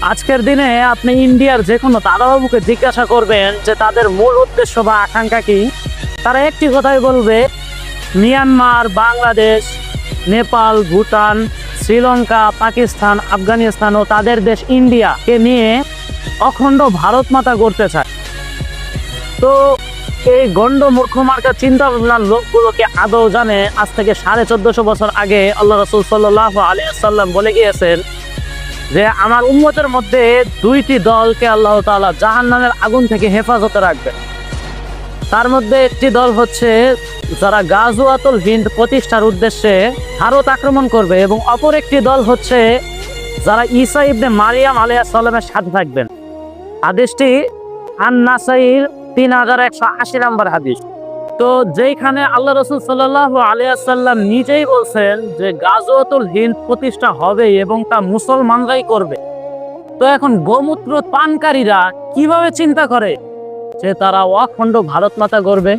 আজকের দিনে আপনি ইন্ডিয়ার যে কোনো দাদাবাবুকে জিজ্ঞাসা করবেন যে তাদের মূল উদ্দেশ্য বা আকাঙ্ক্ষা কি, তারা একটি কথাই বলবে, মিয়ানমার, বাংলাদেশ, নেপাল, ভুটান, শ্রীলঙ্কা, পাকিস্তান, আফগানিস্তান ও তাদের দেশ ইন্ডিয়াকে নিয়ে অখণ্ড ভারত মাতা গড়তে চায়। তো এই গণ্ড মূর্খ মার্কা চিন্তা ভাবনার লোকগুলোকে আদৌ জানে আজ থেকে 1450 বছর আগে আল্লাহ রাসূল সাল্লাল্লাহু আলাইহি ওয়াসাল্লাম বলে গিয়েছেন যে আমার উম্মতের মধ্যে দুইটি দলকে আল্লাহ তাআলা জাহান্নামের আগুন থেকে হেফাজতে রাখবেন। তার মধ্যে একটি দল হচ্ছে যারা গাজওয়াতুল হিন্দ প্রতিষ্ঠার উদ্দেশ্যে ভারত আক্রমণ করবে, এবং অপর একটি দল হচ্ছে যারা ঈসা ইবনে মারিয়াম আলাইহিস সালামের সাথে থাকবেন। হাদিসটি আন-নাসাঈর 3180 নম্বর হাদিস। তো যেখানে আল্লাহ রাসূল সাল্লাল্লাহু আলাইহি ওয়াসাল্লাম নিজেই বলছেন যে গাজওয়াতুল হিন্দ প্রতিষ্ঠা হবে এবং তা মুসলমানরাই করবে, তো এখন গোমূত্র পানকারীরা কিভাবে চিন্তা করে যে তারা অখণ্ড ভারত মাতা গড়বে?